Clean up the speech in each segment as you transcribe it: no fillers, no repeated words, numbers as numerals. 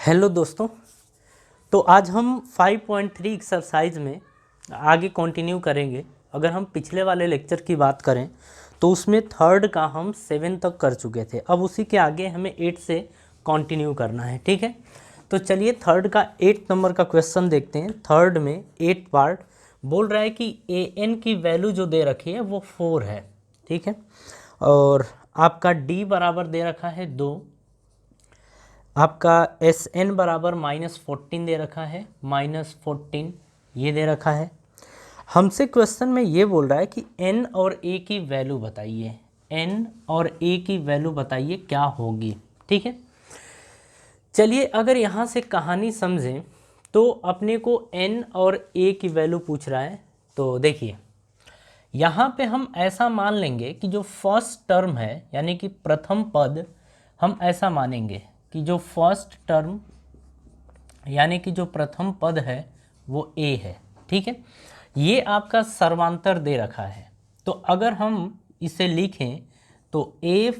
Hello दोस्तों। तो आज हम 5.3 एक्सरसाइज में आगे कंटिन्यू करेंगे। अगर हम पिछले वाले लेक्चर की बात करें तो उसमें थर्ड का हम 7 तक कर चुके थे। अब उसी के आगे हमें 8 से कंटिन्यू करना है, ठीक है। तो चलिए थर्ड का 8 नंबर का क्वेश्चन देखते हैं। थर्ड में 8 पार्ट बोल रहा है कि an की वैल्यू जो दे रखी है वो 4 है, ठीक है। और आपका d बराबर दे रखा है 2, आपका एस एन बराबर -14 दे रखा है, -14 ये दे रखा है। हमसे क्वेश्चन में ये बोल रहा है कि एन और ए की वैल्यू बताइए, एन और ए की वैल्यू बताइए क्या होगी, ठीक है। चलिए अगर यहाँ से कहानी समझें तो अपने को एन और ए की वैल्यू पूछ रहा है। तो देखिए यहाँ पे हम ऐसा मान लेंगे कि जो फर्स्ट टर्म है यानी कि प्रथम पद, हम ऐसा मानेंगे कि जो फर्स्ट टर्म यानी कि जो प्रथम पद है वो ए है, ठीक है। ये आपका सर्वांतर दे रखा है। तो अगर हम इसे लिखें तो ए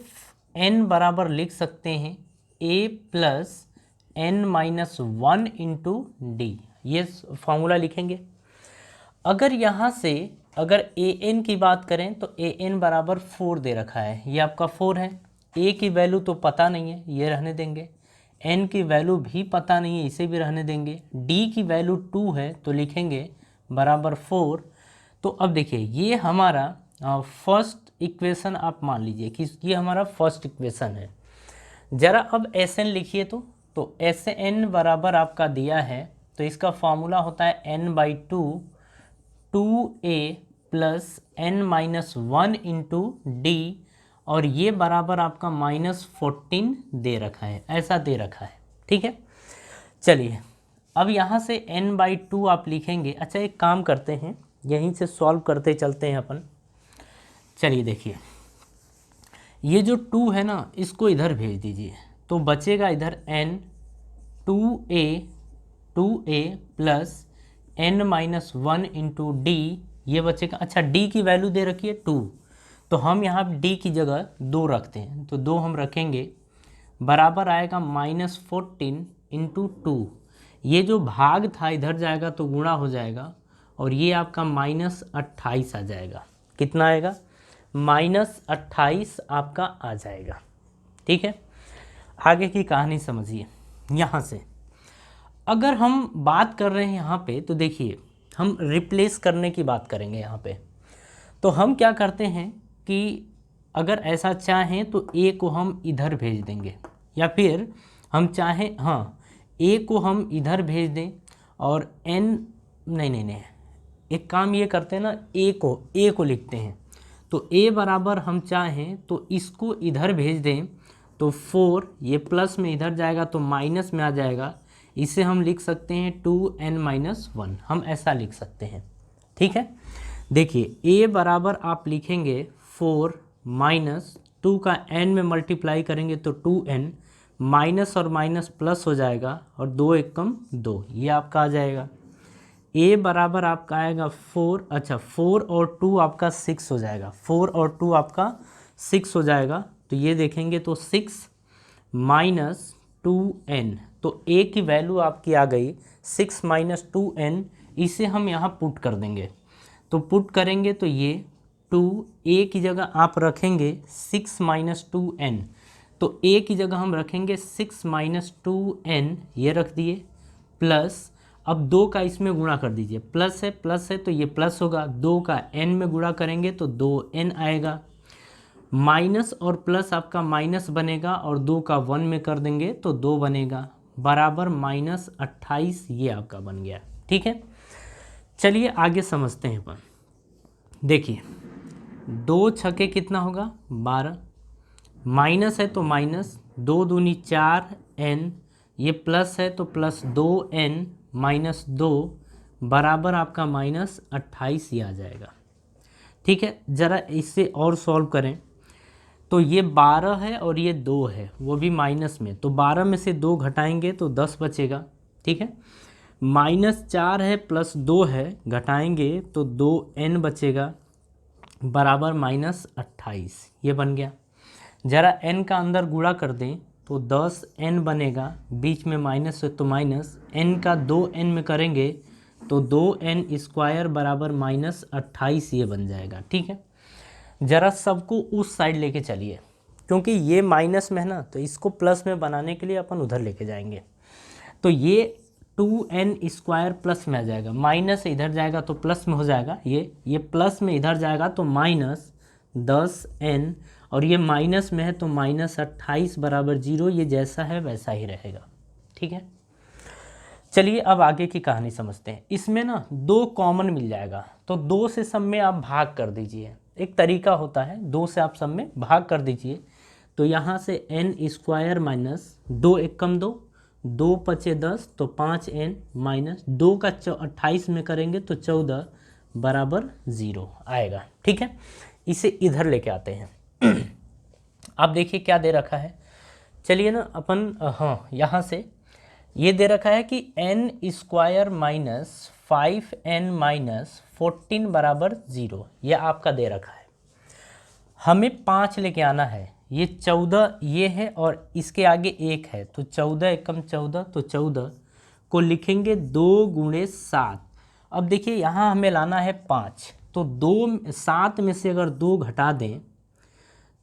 एन बराबर लिख सकते हैं A plus N minus 1 into D, ये फॉर्मूला लिखेंगे। अगर यहाँ से अगर ए एन की बात करें तो ए एन बराबर 4 दे रखा है, ये आपका 4 है। ए की वैल्यू तो पता नहीं है, ये रहने देंगे। एन की वैल्यू भी पता नहीं है, इसे भी रहने देंगे। डी की वैल्यू 2 है तो लिखेंगे बराबर 4। तो अब देखिए ये हमारा फर्स्ट इक्वेशन आप मान लीजिए कि ये हमारा फर्स्ट इक्वेशन है। ज़रा अब एस एन लिखिए। तो एस एन बराबर आपका दिया है तो इसका फॉर्मूला होता है n/2 2a plus n minus 1 into D, और ये बराबर आपका -14 दे रखा है, ऐसा दे रखा है, ठीक है। चलिए अब यहाँ से n/2 आप लिखेंगे। अच्छा एक काम करते हैं, यहीं से सॉल्व करते चलते हैं अपन। चलिए देखिए ये जो 2 है ना इसको इधर भेज दीजिए तो बचेगा इधर n 2a plus n minus 1 into D, ये बचेगा। अच्छा डी की वैल्यू दे रखी है 2, तो हम यहाँ डी की जगह 2 रखते हैं, तो 2 हम रखेंगे बराबर आएगा -14 इंटू 2। ये जो भाग था इधर जाएगा तो गुणा हो जाएगा और ये आपका -28 आ जाएगा। कितना आएगा? -28 आपका आ जाएगा, ठीक है। आगे की कहानी समझिए। यहाँ से अगर हम बात कर रहे हैं यहाँ पे तो देखिए हम रिप्लेस करने की बात करेंगे यहाँ पे। तो हम क्या करते हैं कि अगर ऐसा चाहें तो ए को हम इधर भेज देंगे, या फिर हम चाहें ए को हम इधर भेज दें और एन नहीं एक काम ये करते हैं ना, ए को लिखते हैं। तो ए बराबर हम चाहें तो इसको इधर भेज दें तो 4, ये प्लस में इधर जाएगा तो माइनस में आ जाएगा। इसे हम लिख सकते हैं 2n-1, हम ऐसा लिख सकते हैं, ठीक है। देखिए a बराबर आप लिखेंगे 4 माइनस 2 का n में मल्टीप्लाई करेंगे तो 2n, माइनस और माइनस प्लस हो जाएगा और 2 एकम 2, ये आपका आ जाएगा। a बराबर आपका आएगा 4, अच्छा 4 और 2 आपका 6 हो जाएगा, 4 और 2 आपका 6 हो जाएगा। तो ये देखेंगे तो 6 माइनस 2n, तो a की वैल्यू आपकी आ गई 6 माइनस 2n। इसे हम यहाँ पुट कर देंगे, तो पुट करेंगे तो ये 2a की जगह आप रखेंगे 6 माइनस 2n, तो a की जगह हम रखेंगे 6 माइनस 2n, ये रख दिए, प्लस अब 2 का इसमें गुणा कर दीजिए, प्लस है तो ये प्लस होगा, 2 का n में गुणा करेंगे तो 2n आएगा, माइनस और प्लस आपका माइनस बनेगा और 2 का 1 में कर देंगे तो 2 बनेगा, बराबर -28, ये आपका बन गया, ठीक है। चलिए आगे समझते हैं अपन। देखिए 2 छके कितना होगा 12, माइनस है तो माइनस 2 दूनी 4n, ये प्लस है तो प्लस 2n माइनस 2 बराबर आपका -28 ही आ जाएगा, ठीक है। ज़रा इससे और सॉल्व करें तो ये 12 है और ये 2 है वो भी माइनस में, तो 12 में से 2 घटाएंगे तो 10 बचेगा, ठीक है। -4 है प्लस 2 है, घटाएंगे तो 2n बचेगा बराबर -28, ये बन गया। ज़रा n का अंदर गुणा कर दें तो 10n बनेगा, बीच में माइनस है तो माइनस, n का 2n में करेंगे तो 2n² बराबर -28 ये बन जाएगा। ठीक है, ज़रा सबको उस साइड लेके चलिए, क्योंकि ये माइनस में है ना, तो इसको प्लस में बनाने के लिए अपन उधर लेके जाएंगे। तो ये 2n² प्लस में आ जाएगा, माइनस इधर जाएगा तो प्लस में हो जाएगा, ये प्लस में इधर जाएगा तो -10n, और ये माइनस में है तो -28 बराबर 0, ये जैसा है वैसा ही रहेगा। ठीक है, चलिए अब आगे की कहानी समझते हैं। इसमें ना 2 कॉमन मिल जाएगा, तो 2 से सब में आप भाग कर दीजिए। एक तरीका होता है, 2 से आप सब में भाग कर दीजिए। तो यहाँ से n² माइनस 2 1 कम 2, 2 पचे 10, तो 5n माइनस 2 का 28 में करेंगे तो 14 बराबर 0 आएगा। ठीक है, इसे इधर लेके आते हैं। आप देखिए क्या दे रखा है, चलिए ना अपन, हाँ यहाँ से ये दे रखा है कि n² माइनस 5n माइनस 14 बराबर 0, ये आपका दे रखा है। हमें 5 लेके आना है, ये 14 ये है और इसके आगे 1 है, तो 14 एकम 14, तो 14 को लिखेंगे 2 गुणे 7। अब देखिए यहाँ हमें लाना है 5, तो 7 में से अगर 2 घटा दें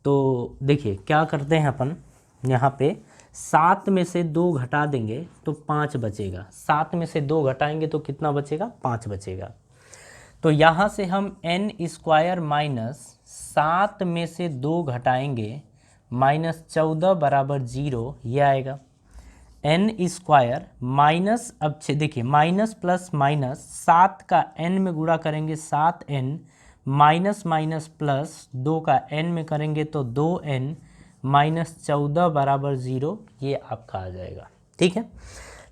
तो देखिए क्या करते हैं अपन, यहाँ पे 7 में से 2 घटा देंगे तो 5 बचेगा, 7 में से 2 घटाएंगे तो कितना बचेगा, 5 बचेगा। तो यहाँ से हम n² माइनस 7 में से 2 घटाएंगे -14 बराबर 0, ये आएगा। n² माइनस, अब देखिए माइनस प्लस माइनस, 7 का n में गुणा करेंगे 7n, माइनस माइनस प्लस 2 का n में करेंगे तो 2n -14 बराबर 0, ये आपका आ जाएगा। ठीक है,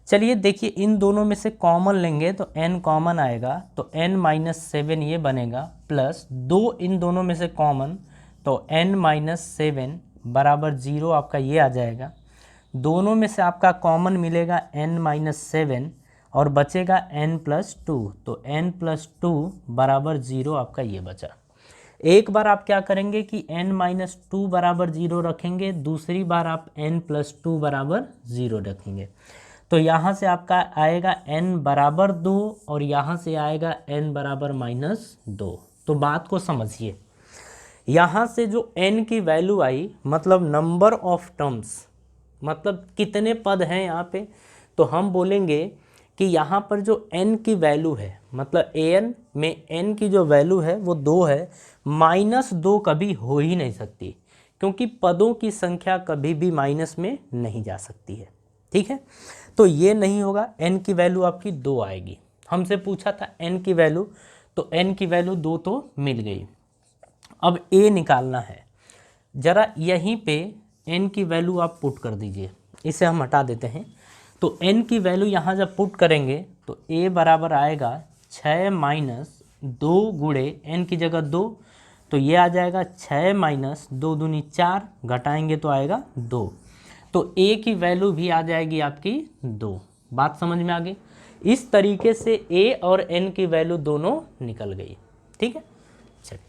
चलिए देखिए इन दोनों में से कॉमन लेंगे तो n कॉमन आएगा, तो n-7 ये बनेगा, प्लस 2 इन दोनों में से कॉमन, तो n-7 बराबर 0 आपका ये आ जाएगा। दोनों में से आपका कॉमन मिलेगा n-7 और बचेगा n+2, तो n+2 बराबर 0 आपका ये बचा। एक बार आप क्या करेंगे कि n-2 बराबर 0 रखेंगे, दूसरी बार आप n+2 बराबर 0 रखेंगे, तो यहाँ से आपका आएगा n बराबर 2 और यहाँ से आएगा n बराबर -2। तो बात को समझिए, यहाँ से जो n की वैल्यू आई मतलब नंबर ऑफ टर्म्स, मतलब कितने पद हैं यहाँ पे, तो हम बोलेंगे कि यहाँ पर जो n की वैल्यू है, मतलब an में n की जो वैल्यू है वो 2 है, -2 कभी हो ही नहीं सकती, क्योंकि पदों की संख्या कभी भी माइनस में नहीं जा सकती है। ठीक है, तो ये नहीं होगा, n की वैल्यू आपकी 2 आएगी। हमसे पूछा था n की वैल्यू, तो n की वैल्यू 2 तो मिल गई। अब a निकालना है, ज़रा यहीं पे n की वैल्यू आप पुट कर दीजिए, इसे हम हटा देते हैं। तो n की वैल्यू यहाँ जब पुट करेंगे तो a बराबर आएगा 6 माइनस 2 गुणे n की जगह 2, तो ये आ जाएगा 6 माइनस 2 दूनी 4, घटाएंगे तो आएगा 2, तो a की वैल्यू भी आ जाएगी आपकी 2। बात समझ में आ गई? इस तरीके से a और n की वैल्यू दोनों निकल गई। ठीक है, चलिए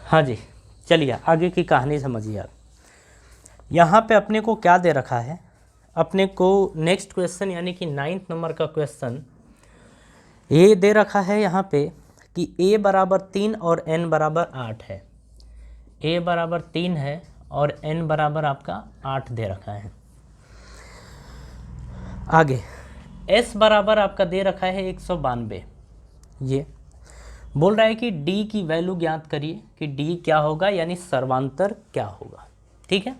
हाँ जी, चलिए आगे की कहानी समझिए आप। यहाँ पे अपने को क्या दे रखा है, अपने को नेक्स्ट क्वेश्चन यानी कि 9th नंबर का क्वेश्चन ये दे रखा है यहाँ पे कि a बराबर 3 और n बराबर 8 है। a बराबर 3 है और n बराबर आपका 8 दे रखा है। आगे s बराबर आपका दे रखा है 192। ये बोल रहा है कि d की वैल्यू ज्ञात करिए कि d क्या होगा, यानी सर्वांतर क्या होगा। ठीक है,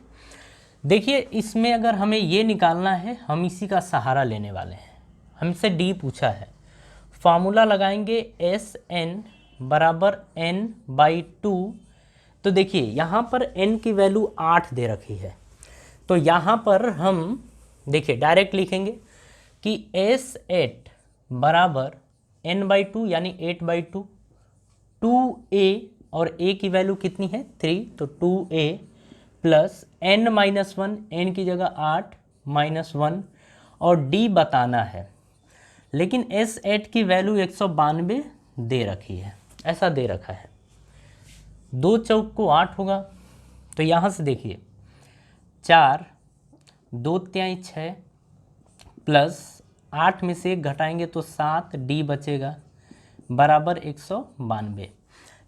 देखिए इसमें अगर हमें ये निकालना है, हम इसी का सहारा लेने वाले हैं। हमसे d पूछा है, फार्मूला लगाएंगे Sn बराबर n/2, तो देखिए यहाँ पर n की वैल्यू 8 दे रखी है, तो यहाँ पर हम देखिए डायरेक्ट लिखेंगे कि S8 बराबर n/2 यानी 8/2, 2a और a की वैल्यू कितनी है 3, तो 2a प्लस n-1, n की जगह 8 -1, और d बताना है, लेकिन S8 की वैल्यू 192 दे रखी है, ऐसा दे रखा है। 2 चौक को 8 होगा, तो यहाँ से देखिए 4, 2 तिहाई 6 प्लस 8 में से 1 घटाएंगे तो 7, d बचेगा बराबर 192।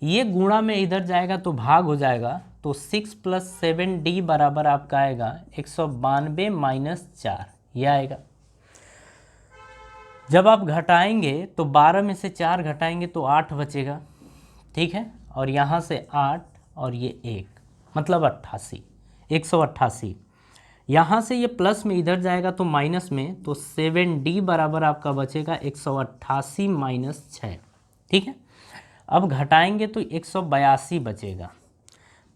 ये गुणा में इधर जाएगा तो भाग हो जाएगा, तो 6 + 7d बराबर आपका आएगा 192 - 4, यह आएगा। जब आप घटाएंगे तो 12 में से 4 घटाएंगे तो 8 बचेगा, ठीक है, और यहाँ से 8 और ये 1 मतलब 88, 188। यहाँ से ये प्लस में इधर जाएगा तो माइनस में, तो 7d बराबर आपका बचेगा 188 - 6, ठीक है। अब घटाएंगे तो 182 बचेगा,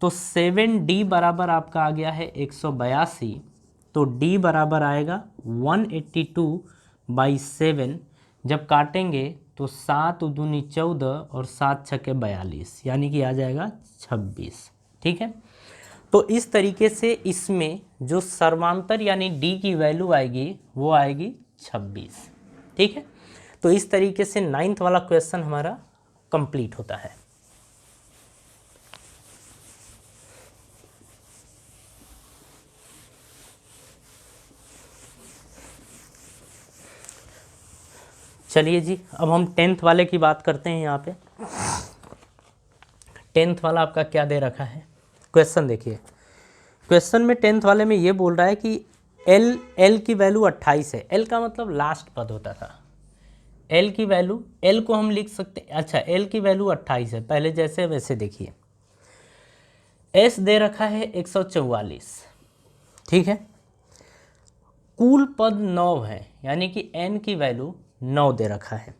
तो 7d बराबर आपका आ गया है 182, तो d बराबर आएगा 182/7। जब काटेंगे तो 7 दूनी 14 और 7 छके 42, यानी कि आ जाएगा 26, ठीक है। तो इस तरीके से इसमें जो सर्वांतर यानी d की वैल्यू आएगी वो आएगी 26, ठीक है। तो इस तरीके से 9th वाला क्वेश्चन हमारा कंप्लीट होता है। चलिए जी, अब हम 10th वाले की बात करते हैं। यहाँ पे 10th वाला आपका क्या दे रखा है क्वेश्चन, देखिए क्वेश्चन में 10th वाले में ये बोल रहा है कि L की वैल्यू 28 है। L का मतलब लास्ट पद होता था। L की वैल्यू, L को हम लिख सकते हैं, अच्छा L की वैल्यू 28 है, पहले जैसे वैसे देखिए। S दे रखा है 144, ठीक है। कुल पद 9 है, यानी कि N की वैल्यू 9 दे रखा है।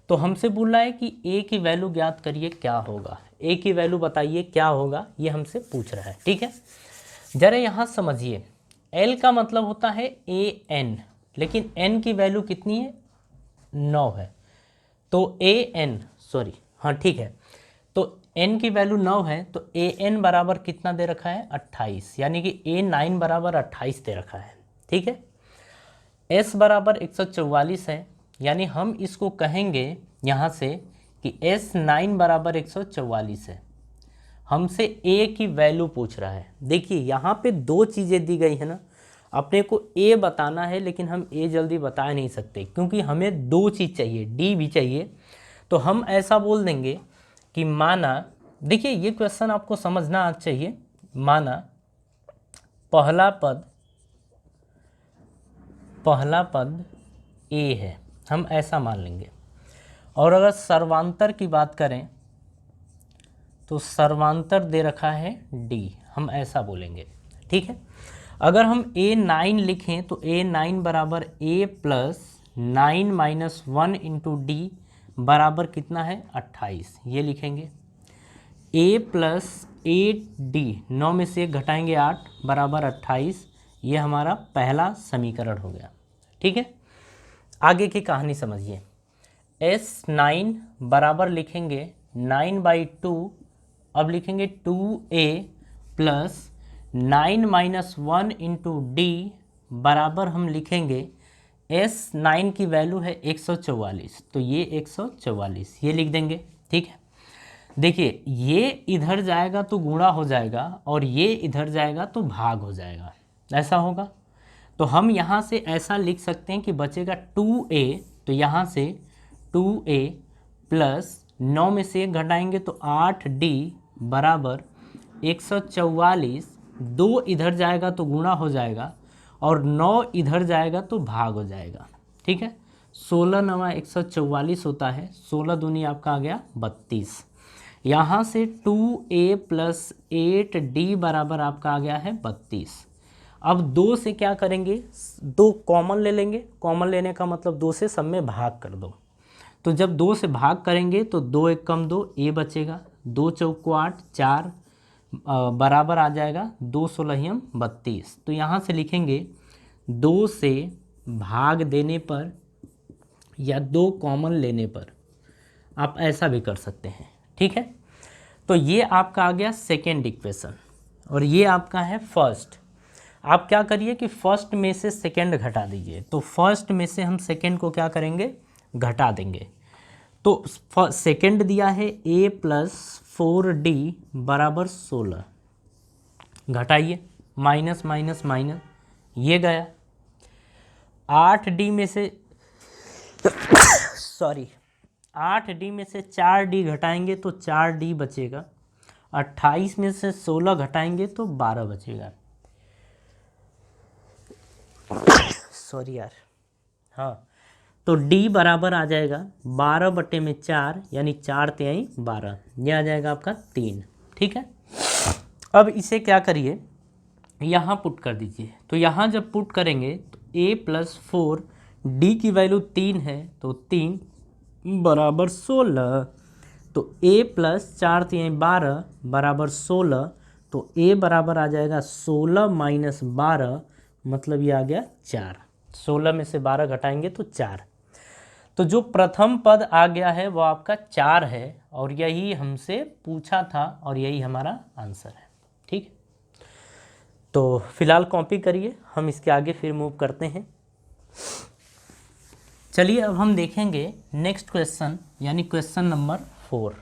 तो हमसे बोल रहा है कि A की वैल्यू ज्ञात करिए क्या होगा, A की वैल्यू बताइए क्या होगा, ये हमसे पूछ रहा है, ठीक है। जरा यहाँ समझिए, L का मतलब होता है AN, लेकिन N की वैल्यू कितनी है 9 है, तो AN सॉरी हाँ ठीक है, तो N की वैल्यू 9 है, तो AN बराबर कितना दे रखा है 28, यानी कि A9 बराबर 28 दे रखा है, ठीक है। S बराबर 144 है, यानी हम इसको कहेंगे यहाँ से कि S9 बराबर 144 है। हमसे A की वैल्यू पूछ रहा है। देखिए यहाँ पे 2 चीज़ें दी गई है ना, अपने को A बताना है, लेकिन हम A जल्दी बता नहीं सकते क्योंकि हमें 2 चीज़ चाहिए, D भी चाहिए। तो हम ऐसा बोल देंगे कि माना, देखिए ये क्वेश्चन आपको समझना आज चाहिए, माना पहला पद A है, हम ऐसा मान लेंगे। और अगर सर्वांतर की बात करें तो सर्वांतर दे रखा है D, हम ऐसा बोलेंगे, ठीक है। अगर हम A9 लिखें तो A9 बराबर A प्लस 9 - 1 इंटू D बराबर कितना है 28, ये लिखेंगे। A प्लस 8D, 9 में से 1 घटाएंगे 8 बराबर 28, ये हमारा पहला समीकरण हो गया, ठीक है। आगे की कहानी समझिए। S9 बराबर लिखेंगे 9/2, अब लिखेंगे 2A प्लस 9 - 1 इंटू D बराबर हम लिखेंगे S9 की वैल्यू है 144, तो ये 144 ये लिख देंगे, ठीक है। देखिए ये इधर जाएगा तो गुणा हो जाएगा और ये इधर जाएगा तो भाग हो जाएगा, ऐसा होगा। तो हम यहाँ से ऐसा लिख सकते हैं कि बचेगा 2A, तो यहाँ से 2A प्लस 9 में से 1 घटाएंगे तो 8D बराबर 144, 2 इधर जाएगा तो गुणा हो जाएगा और 9 इधर जाएगा तो भाग हो जाएगा, ठीक है। 16 × 9 144 होता है, 16 दूनी आपका आ गया 32। यहाँ से 2A प्लस 8D बराबर आपका आ गया है 32। अब 2 से क्या करेंगे, 2 कॉमन ले लेंगे, कॉमन लेने का मतलब 2 से सब में भाग कर दो। तो जब 2 से भाग करेंगे तो 2 × 1 = 2, A बचेगा, 2 चौक को 8, 4 बराबर आ जाएगा 2 16 32। तो यहाँ से लिखेंगे 2 से भाग देने पर या 2 कॉमन लेने पर, आप ऐसा भी कर सकते हैं, ठीक है। तो ये आपका आ गया सेकेंड इक्वेशन और ये आपका है फर्स्ट। आप क्या करिए कि फर्स्ट में से सेकेंड घटा दीजिए। तो फर्स्ट में से हम सेकेंड को क्या करेंगे, घटा देंगे। तो सेकेंड दिया है a + 4d बराबर 16, घटाइए, माइनस माइनस माइनस, ये गया। 8d में से सॉरी 8d में से 4d घटाएंगे तो 4d बचेगा। 28 में से 16 घटाएंगे तो 12 बचेगा। सॉरी यार, हाँ, तो d बराबर आ जाएगा 12/4 यानी 4 तिहाई 12, ये आ जाएगा आपका 3, ठीक है। अब इसे क्या करिए, यहाँ पुट कर दीजिए। तो यहाँ जब पुट करेंगे तो a + 4, d की वैल्यू 3 है तो 3 बराबर 16। तो a + 4 तिहाई 12 बराबर 16। तो a बराबर आ जाएगा 16 - 12, मतलब ये आ गया 4। 16 में से 12 घटाएंगे तो 4। तो जो प्रथम पद आ गया है वो आपका 4 है और यही हमसे पूछा था और यही हमारा आंसर है, ठीक है। तो फिलहाल कॉपी करिए, हम इसके आगे फिर मूव करते हैं। चलिए अब हम देखेंगे नेक्स्ट क्वेश्चन, यानी क्वेश्चन नंबर 4।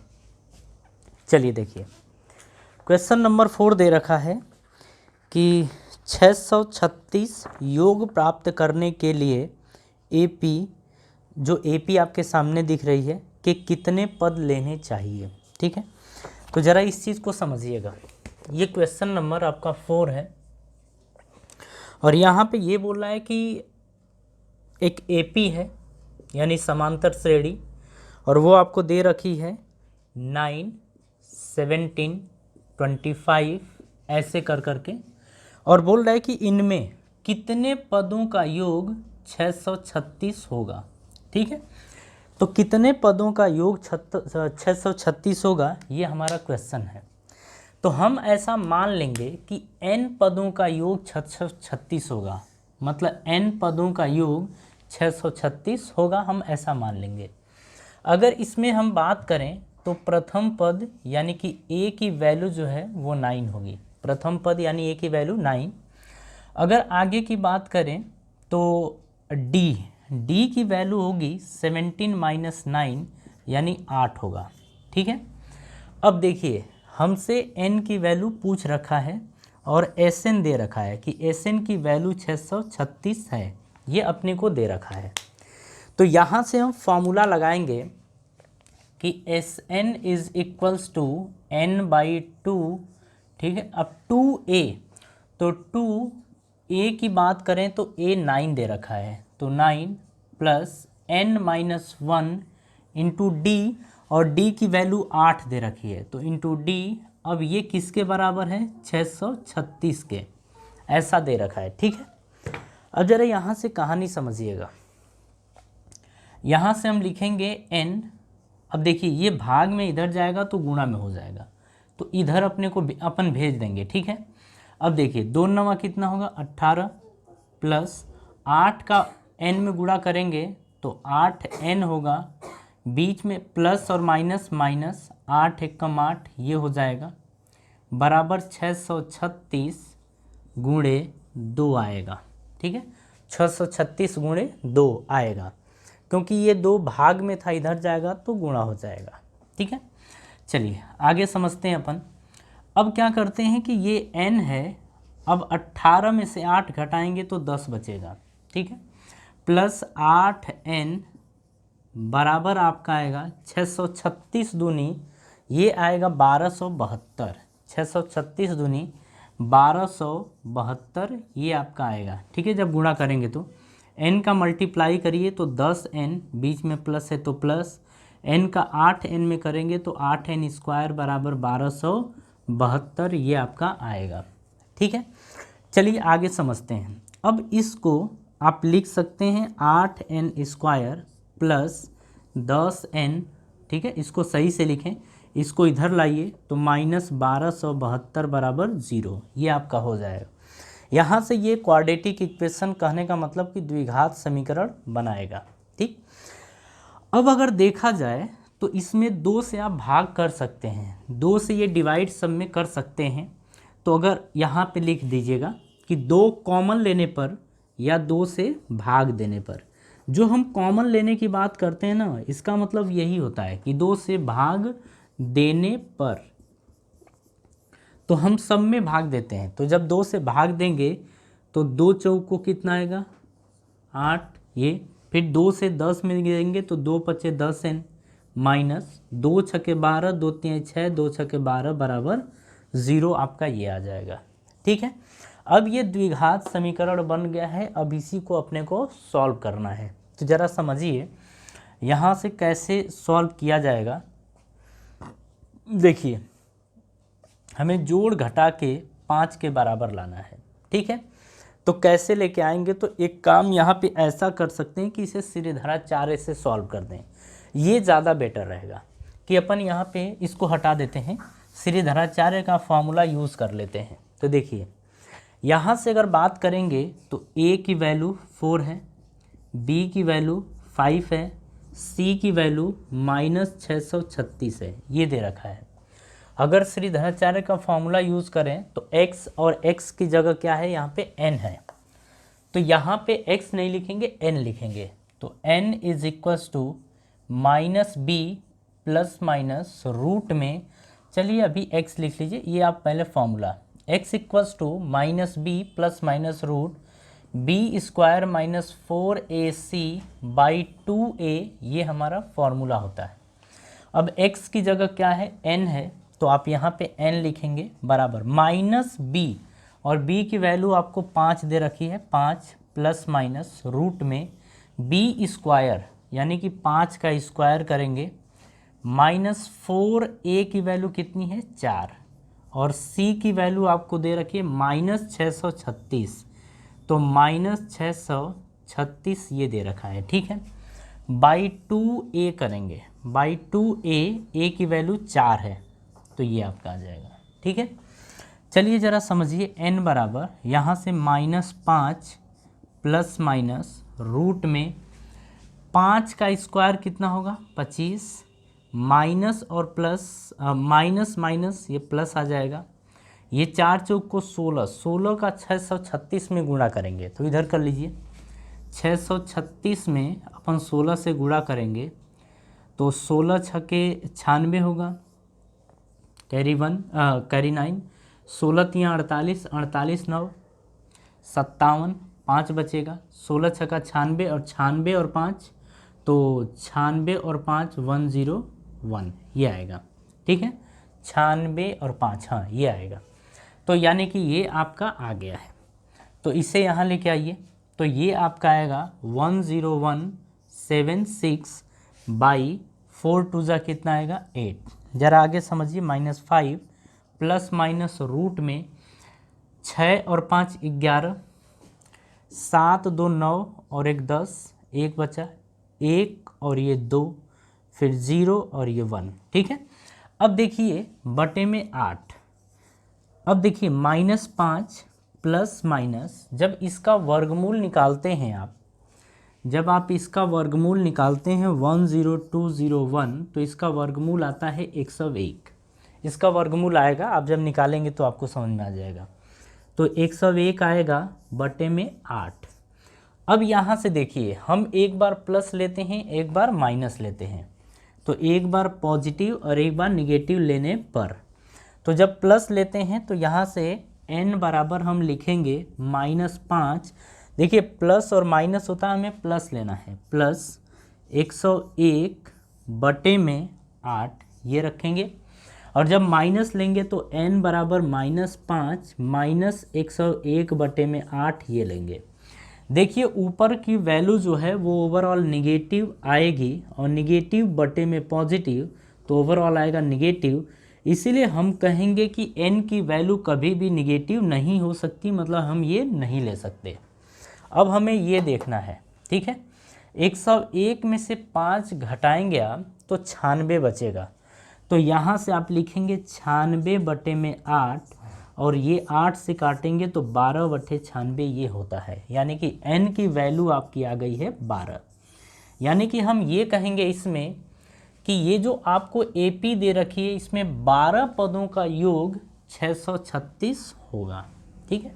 चलिए देखिए, क्वेश्चन नंबर 4 दे रखा है कि 636 योग प्राप्त करने के लिए AP, जो AP आपके सामने दिख रही है, कि कितने पद लेने चाहिए, ठीक है। तो ज़रा इस चीज़ को समझिएगा। ये क्वेश्चन नंबर आपका 4 है और यहाँ पे ये बोल रहा है कि एक AP है यानी समांतर श्रेणी, और वो आपको दे रखी है 9, 17, 25 ऐसे कर करके, और बोल रहा है कि इनमें कितने पदों का योग 636 होगा, ठीक है। तो कितने पदों का योग 636 होगा, ये हमारा क्वेश्चन है। तो हम ऐसा मान लेंगे कि n पदों का योग 636 होगा, मतलब n पदों का योग 636 होगा, हम ऐसा मान लेंगे। अगर इसमें हम बात करें तो प्रथम पद यानी कि a की वैल्यू जो है वो 9 होगी। प्रथम पद यानी a की वैल्यू 9। अगर आगे की बात करें तो d की वैल्यू होगी 17 - 9 यानी 8 होगा, ठीक है। अब देखिए, हमसे n की वैल्यू पूछ रखा है और Sn दे रखा है कि Sn की वैल्यू 636 है, ये अपने को दे रखा है। तो यहाँ से हम फॉर्मूला लगाएंगे कि Sn = n/2, ठीक है। अब 2a, तो 2a की बात करें तो a 9 दे रखा है, तो 9 + n - 1 इंटू d, और d की वैल्यू 8 दे रखी है तो इंटू d। अब ये किसके बराबर है, 636 के, ऐसा दे रखा है, ठीक है। अब जरा यहाँ से कहानी समझिएगा। यहाँ से हम लिखेंगे n। अब देखिए, ये भाग में इधर जाएगा तो गुणा में हो जाएगा, तो इधर अपने को अपन भेज देंगे, ठीक है। अब देखिए 2 9 कितना होगा, 18 + 8 का n में गुणा करेंगे तो 8n होगा, बीच में प्लस और माइनस माइनस, 8 × 8 ये हो जाएगा, बराबर 636 × 2 आएगा, ठीक है। 636 × 2 आएगा, क्योंकि ये 2 भाग में था, इधर जाएगा तो गुणा हो जाएगा, ठीक है। चलिए आगे समझते हैं अपन। अब क्या करते हैं कि ये n है, अब 18 में से 8 घटाएंगे तो 10 बचेगा, ठीक है, प्लस 8n बराबर आपका आएगा 636 दूनी, ये आएगा 1272, 636 दूनी 1272, ये आपका आएगा, ठीक है। जब गुणा करेंगे तो n का मल्टीप्लाई करिए तो 10n, बीच में प्लस है तो प्लस, n का 8n में करेंगे तो 8n² बराबर 1272, ये आपका आएगा, ठीक है। चलिए आगे समझते हैं। अब इसको आप लिख सकते हैं 8n² + 10n, ठीक है, इसको सही से लिखें, इसको इधर लाइए तो -1272 बराबर 0, ये आपका हो जाएगा। यहाँ से ये क्वाड्रेटिक इक्वेशन कहने का मतलब कि द्विघात समीकरण बनाएगा। ठीक, अब अगर देखा जाए तो इसमें 2 से आप भाग कर सकते हैं, 2 से ये डिवाइड सब में कर सकते हैं। तो अगर यहाँ पे लिख दीजिएगा कि 2 कॉमन लेने पर या 2 से भाग देने पर, जो हम कॉमन लेने की बात करते हैं ना, इसका मतलब यही होता है कि 2 से भाग देने पर तो हम सब में भाग देते हैं। तो जब 2 से भाग देंगे तो 2 चौको कितना आएगा 8, ये फिर 2 से 10 में देंगे तो 2 पचे 10 n माइनस 2 छके 12, 2 3 6, 2 छके 12 बराबर 0, आपका ये आ जाएगा। ठीक है, अब ये द्विघात समीकरण बन गया है। अब इसी को अपने को सॉल्व करना है। तो ज़रा समझिए यहाँ से कैसे सॉल्व किया जाएगा। देखिए, हमें जोड़ घटा के 5 के बराबर लाना है। ठीक है, तो कैसे लेके आएंगे, तो एक काम यहाँ पे ऐसा कर सकते हैं कि इसे श्रीधरा 4 से सॉल्व कर दें। ये ज़्यादा बेटर रहेगा कि अपन यहाँ पे इसको हटा देते हैं, श्रीधरा 4 का फॉर्मूला यूज़ कर लेते हैं। तो देखिए यहाँ से अगर बात करेंगे तो a की वैल्यू 4 है, b की वैल्यू 5 है, c की वैल्यू -636 है, ये दे रखा है। अगर श्रीधराचार्य का फॉर्मूला यूज़ करें तो x और x की जगह क्या है, यहाँ पे n है। तो यहाँ पे x नहीं लिखेंगे, n लिखेंगे। तो n is equals to -b plus minus root में, चलिए अभी x लिख लीजिए, ये आप पहले formula x equals to -b plus minus root b square -4ac by 2a, ये हमारा फॉर्मूला होता है। अब x की जगह क्या है, n है, तो आप यहाँ पे n लिखेंगे बराबर -b, और b की वैल्यू आपको 5 दे रखी है, 5 प्लस माइनस रूट में b स्क्वायर यानी कि 5 का स्क्वायर करेंगे, -4a की वैल्यू कितनी है 4, और c की वैल्यू आपको दे रखी है -636, तो -636 ये दे रखा है। ठीक है, बाई 2a करेंगे, बाई 2a, a की वैल्यू 4 है, तो ये आपका आ जाएगा। ठीक है, चलिए ज़रा समझिए, n बराबर यहाँ से -5 प्लस माइनस रूट में 5 का स्क्वायर कितना होगा 25, माइनस और प्लस माइनस माइनस ये प्लस आ जाएगा, ये 4 चौक को 16, 16 का 636 में गुणा करेंगे, तो इधर कर लीजिए 636 में अपन 16 से गुणा करेंगे तो 16 छके 96 होगा, कैरी 9, 16 तियाँ 48, 48 9 57, 5 बचेगा, 16 छका 96 और 96 और 5, तो 96 और 5 101, ये आएगा। ठीक है, 96 और 5, हाँ ये आएगा। तो यानी कि ये आपका आ गया है, तो इसे यहाँ लेके आइए, तो ये आपका आएगा 10176 बाई 4 टू जा कितना आएगा 8। ज़रा आगे समझिए, -5 प्लस माइनस रूट में 6 और 5 11, 7 2 9 और 1 10, 1 बचा, 1 और ये 2, फिर 0 और ये 1। ठीक है, अब देखिए बटे में 8, अब देखिए -5 प्लस माइनस, जब इसका वर्गमूल निकालते हैं आप, जब आप इसका वर्गमूल निकालते हैं 10201, तो इसका वर्गमूल आता है 101, इसका वर्गमूल आएगा, आप जब निकालेंगे तो आपको समझ में आ जाएगा। तो 101 आएगा बटे में 8। अब यहाँ से देखिए, हम एक बार प्लस लेते हैं, एक बार माइनस लेते हैं, तो एक बार पॉजिटिव और एक बार निगेटिव लेने पर, तो जब प्लस लेते हैं तो यहाँ से n बराबर हम लिखेंगे -5। देखिए प्लस और माइनस होता है, हमें प्लस लेना है, प्लस 101 बटे में 8 ये रखेंगे, और जब माइनस लेंगे तो n बराबर -5 माइनस 101 बटे में 8 ये लेंगे। देखिए ऊपर की वैल्यू जो है वो ओवरऑल निगेटिव आएगी, और निगेटिव बटे में पॉजिटिव, तो ओवरऑल आएगा निगेटिव। इसीलिए हम कहेंगे कि n की वैल्यू कभी भी निगेटिव नहीं हो सकती, मतलब हम ये नहीं ले सकते। अब हमें ये देखना है, ठीक है, 101 में से 5 घटाएंगे आप तो 96 बचेगा। तो यहाँ से आप लिखेंगे 96/8 और ये 8 से काटेंगे तो 12/96 ये होता है, यानी कि n की वैल्यू आपकी आ गई है 12। यानी कि हम ये कहेंगे इसमें कि ये जो आपको AP दे रखी है इसमें 12 पदों का योग 636 होगा। ठीक है,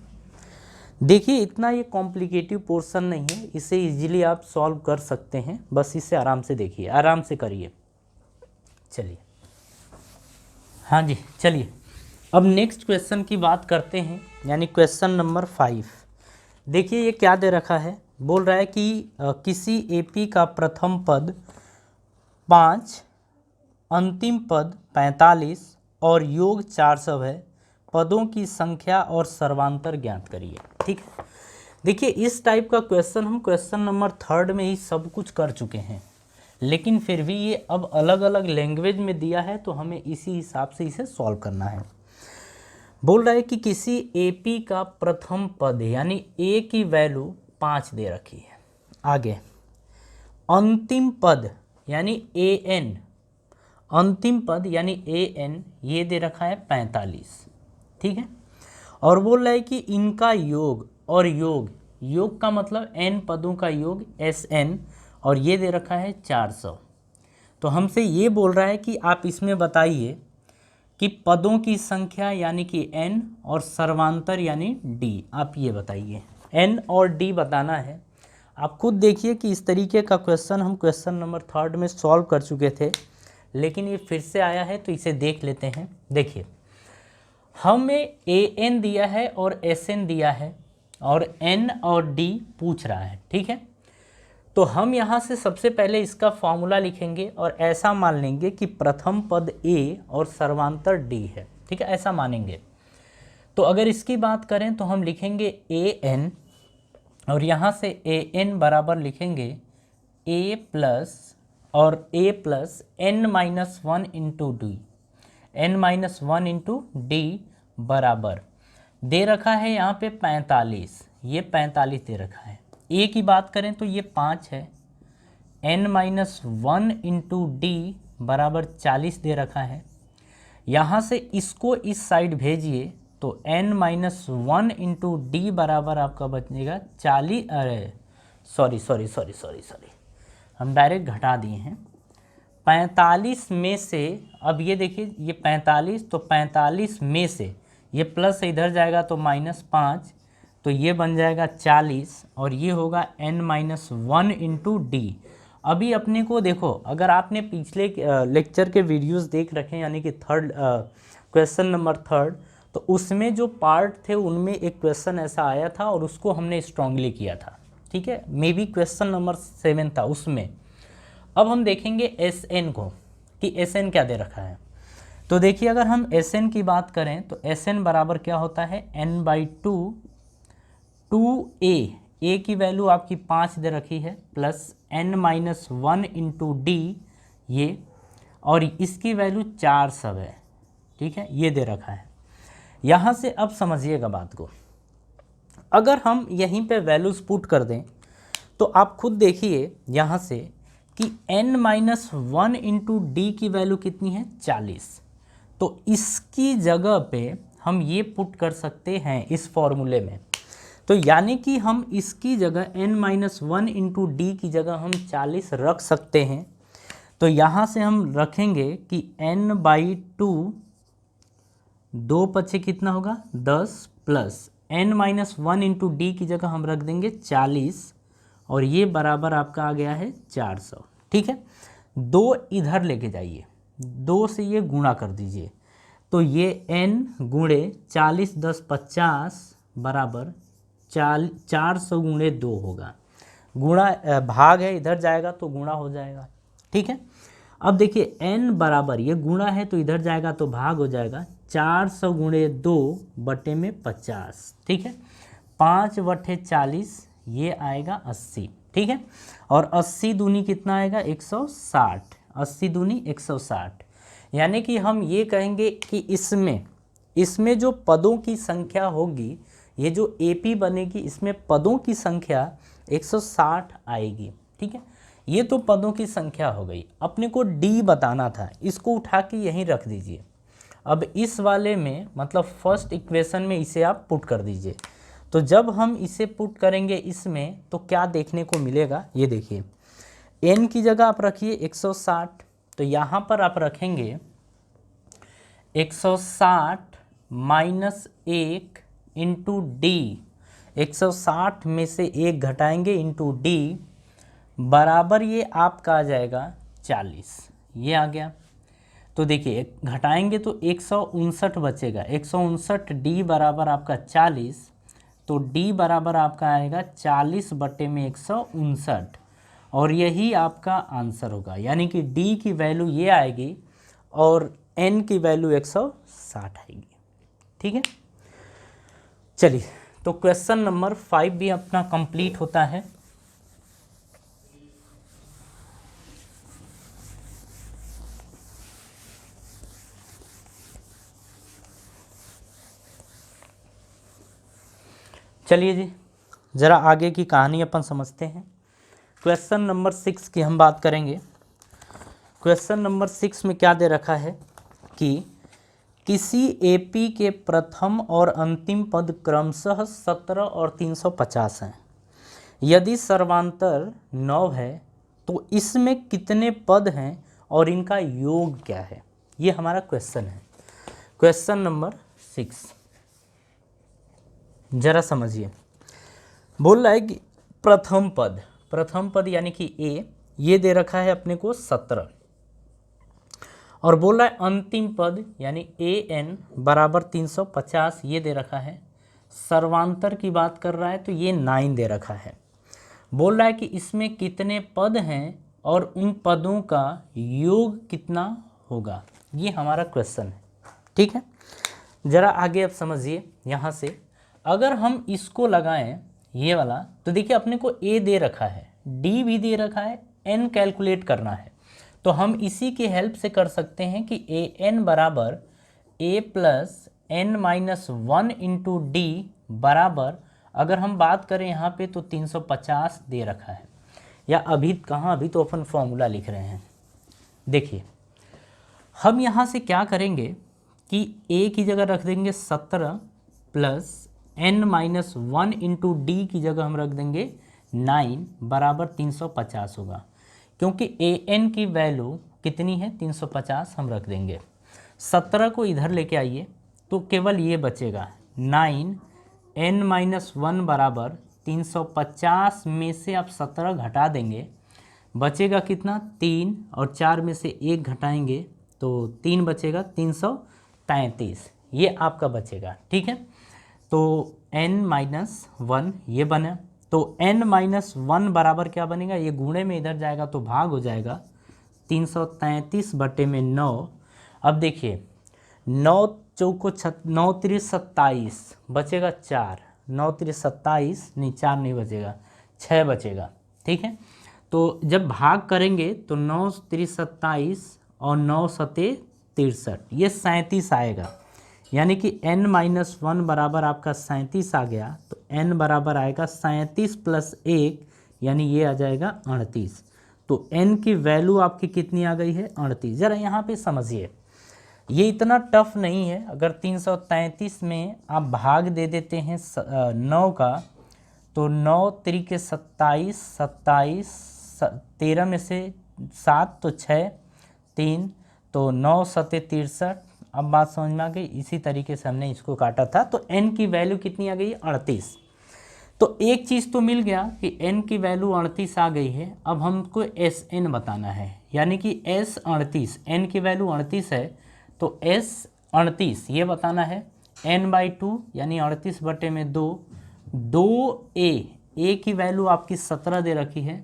देखिए इतना ये कॉम्प्लिकेटिव पोर्शन नहीं है, इसे इजीली आप सॉल्व कर सकते हैं, बस इसे आराम से देखिए, आराम से करिए। चलिए, हाँ जी चलिए, अब नेक्स्ट क्वेश्चन की बात करते हैं, यानी क्वेश्चन नंबर 5। देखिए ये क्या दे रखा है, बोल रहा है कि किसी AP का प्रथम पद 5, अंतिम पद 45 और योग 400 है, पदों की संख्या और सर्वांतर ज्ञात करिए। ठीक है, देखिए इस टाइप का क्वेश्चन हम क्वेश्चन नंबर 3 में ही सब कुछ कर चुके हैं, लेकिन फिर भी ये अब अलग अलग लैंग्वेज में दिया है तो हमें इसी हिसाब से इसे सॉल्व करना है। बोल रहा है कि किसी AP का प्रथम पद यानी A की वैल्यू 5 दे रखी है। आगे अंतिम पद यानी AN, अंतिम पद यानी AN ये दे रखा है 45। ठीक है, और बोल रहा है कि इनका योग और योग का मतलब n पदों का योग SN, और ये दे रखा है 400। तो हमसे ये बोल रहा है कि आप इसमें बताइए कि पदों की संख्या यानी कि n और सर्वांतर यानी d, आप ये बताइए। n और d बताना है। आप खुद देखिए कि इस तरीके का क्वेश्चन हम क्वेश्चन नंबर 3 में सॉल्व कर चुके थे, लेकिन ये फिर से आया है तो इसे देख लेते हैं। देखिए हमें AN दिया है और SN दिया है और n और d पूछ रहा है। ठीक है, तो हम यहाँ से सबसे पहले इसका फॉर्मूला लिखेंगे और ऐसा मान लेंगे कि प्रथम पद A और सर्वांतर D है। ठीक है, ऐसा मानेंगे। तो अगर इसकी बात करें तो हम लिखेंगे AN और यहाँ से AN बराबर लिखेंगे A प्लस और A plus n-1 into D, n-1 into D बराबर दे रखा है यहाँ पे 45, ये 45 दे रखा है। A की बात करें तो ये 5 है, n-1 इंटू D बराबर 40 दे रखा है। यहाँ से इसको इस साइड भेजिए तो n-1 इंटू D बराबर आपका बचेगा 40, अरे सॉरी, हम डायरेक्ट घटा दिए हैं। 45 में से, अब ये देखिए ये 45, तो 45 में से ये प्लस इधर जाएगा तो -5, तो ये बन जाएगा 40 और ये होगा n-1 इंटू D। अभी अपने को देखो, अगर आपने पिछले लेक्चर के वीडियोस देख रखे हैं, यानी कि क्वेश्चन नंबर 3, तो उसमें जो पार्ट थे उनमें एक क्वेश्चन ऐसा आया था और उसको हमने स्ट्रांगली किया था। ठीक है, मे बी क्वेश्चन नंबर 7 था उसमें। अब हम देखेंगे SN को कि SN क्या दे रखा है। तो देखिए अगर हम SN की बात करें तो SN बराबर क्या होता है, n/2 2A, A की वैल्यू आपकी 5 दे रखी है, प्लस n-1 इंटू D ये, और इसकी वैल्यू 400 है। ठीक है, ये दे रखा है। यहाँ से अब समझिएगा बात को, अगर हम यहीं पे वैल्यूज पुट कर दें तो आप खुद देखिए यहाँ से कि n-1 इंटू D की वैल्यू कितनी है, 40। तो इसकी जगह पे हम ये पुट कर सकते हैं इस फॉर्मूले में। तो यानी कि हम इसकी जगह n-1 इंटू D की जगह हम 40 रख सकते हैं। तो यहाँ से हम रखेंगे कि n/2, 2 पचे कितना होगा 10, प्लस n-1 इंटू D की जगह हम रख देंगे 40 और ये बराबर आपका आ गया है 400। ठीक है, 2 इधर लेके जाइए, 2 से ये गुणा कर दीजिए, तो ये n गुणे 40 10 50 बराबर 400 गुणे 2 होगा। गुणा भाग है, इधर जाएगा तो गुणा हो जाएगा। ठीक है, अब देखिए n बराबर, ये गुणा है तो इधर जाएगा तो भाग हो जाएगा, 400 गुणे 2 बटे में 50। ठीक है, 5 बटे 40 ये आएगा 80। ठीक है, और 80 दूनी कितना आएगा 160, 80 दूनी 160। यानी कि हम ये कहेंगे कि इसमें जो पदों की संख्या होगी, ये जो AP बनेगी, इसमें पदों की संख्या 160 आएगी। ठीक है, ये तो पदों की संख्या हो गई, अपने को डी बताना था, इसको उठा के यहीं रख दीजिए। अब इस वाले में मतलब फर्स्ट इक्वेशन में इसे आप पुट कर दीजिए। तो जब हम इसे पुट करेंगे इसमें तो क्या देखने को मिलेगा, ये देखिए n की जगह आप रखिए 160, तो यहाँ पर आप रखेंगे 160 माइनस 1 इंटू डी, 160 में से 1 घटाएंगे इंटू डी बराबर ये आपका आ जाएगा 40, ये आ गया। तो देखिए घटाएंगे तो 159 बचेगा, 159 डी बराबर आपका 40, तो डी बराबर आपका आएगा 40 बटे में 159, और यही आपका आंसर होगा। यानी कि डी की वैल्यू ये आएगी और एन की वैल्यू 160 आएगी। ठीक है, चलिए तो क्वेश्चन नंबर 5 भी अपना कंप्लीट होता है। चलिए जी ज़रा आगे की कहानी अपन समझते हैं। क्वेश्चन नंबर 6 की हम बात करेंगे। क्वेश्चन नंबर 6 में क्या दे रखा है कि किसी एपी के प्रथम और अंतिम पद क्रमशः 17 और 350 हैं। यदि सर्वांतर 9 है तो इसमें कितने पद हैं और इनका योग क्या है, ये हमारा क्वेश्चन है। क्वेश्चन नंबर 6 जरा समझिए। बोल रहा है कि प्रथम पद यानी कि ए, ये दे रखा है अपने को 17, और बोल रहा है अंतिम पद यानी ए एन बराबर 350, ये दे रखा है। सर्वांतर की बात कर रहा है तो ये 9 दे रखा है। बोल रहा है कि इसमें कितने पद हैं और उन पदों का योग कितना होगा, ये हमारा क्वेश्चन है। ठीक है, ज़रा आगे अब समझिए। यहाँ से अगर हम इसको लगाएं ये वाला, तो देखिए अपने को ए दे रखा है, डी भी दे रखा है, एन कैलकुलेट करना है, तो हम इसी की हेल्प से कर सकते हैं कि ए एन बराबर A plus N minus 1 into D बराबर, अगर हम बात करें यहाँ पे तो 350 दे रखा है, या अभी कहाँ, अभी तो अपन फॉर्मूला लिख रहे हैं। देखिए हम यहाँ से क्या करेंगे कि ए की जगह रख देंगे 17 plus n minus 1 into D की जगह हम रख देंगे 9 बराबर 350 होगा, क्योंकि ए एन की वैल्यू कितनी है 350, हम रख देंगे। 17 को इधर लेके आइए तो केवल ये बचेगा 9 n माइनस 1 बराबर 350 में से आप 17 घटा देंगे, बचेगा कितना 3, और 4 में से 1 घटाएंगे तो 3 बचेगा 333, ये आपका बचेगा। ठीक है, तो n माइनस 1 ये बना, तो n माइनस 1 बराबर क्या बनेगा, ये गुणे में इधर जाएगा तो भाग हो जाएगा 333 बटे में 9। अब देखिए 9 चौको 9 3 27 बचेगा 4, 9 3 27 नहीं, 4 नहीं बचेगा, 6 बचेगा। ठीक है, तो जब भाग करेंगे तो 9 3 27 और 9 7 63, ये 37 आएगा, यानी कि n माइनस 1 बराबर आपका 37 आ गया, तो n बराबर आएगा 37 प्लस 1, यानी ये आ जाएगा 38। तो n की वैल्यू आपकी कितनी आ गई है 38। ज़रा यहाँ पे समझिए, ये इतना टफ नहीं है। अगर 333 में आप भाग दे देते हैं 9 का, तो 9 त्रिक 27, 27 13 में से 7 तो 6 3, तो 9 7 63। अब बात समझ में आ गई। इसी तरीके से हमने इसको काटा था, तो n की वैल्यू कितनी आ गई 38। तो एक चीज़ तो मिल गया कि n की वैल्यू 38 आ गई है। अब हमको एस एन बताना है, यानी कि एस 38, n की वैल्यू 38 है तो एस 38 ये बताना है। n/2 यानी 38 बटे में 2, 2a की वैल्यू आपकी 17 दे रखी है,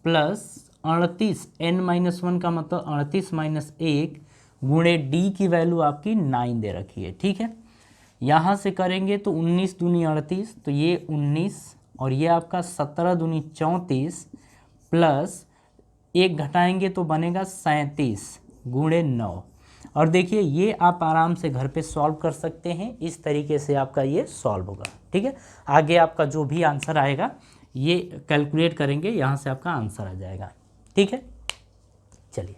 प्लस 38 n-1 का मतलब 38 माइनस 1 गुणे डी की वैल्यू आपकी 9 दे रखी है। ठीक है, यहाँ से करेंगे तो 19 दूनी 38, तो ये 19 और ये आपका 17 दूनी 34 प्लस 1 घटाएंगे तो बनेगा 37 गुणे 9। और देखिए ये आप आराम से घर पे सॉल्व कर सकते हैं, इस तरीके से आपका ये सॉल्व होगा। ठीक है, आगे आपका जो भी आंसर आएगा ये कैलकुलेट करेंगे, यहाँ से आपका आंसर आ जाएगा। ठीक है, चलिए।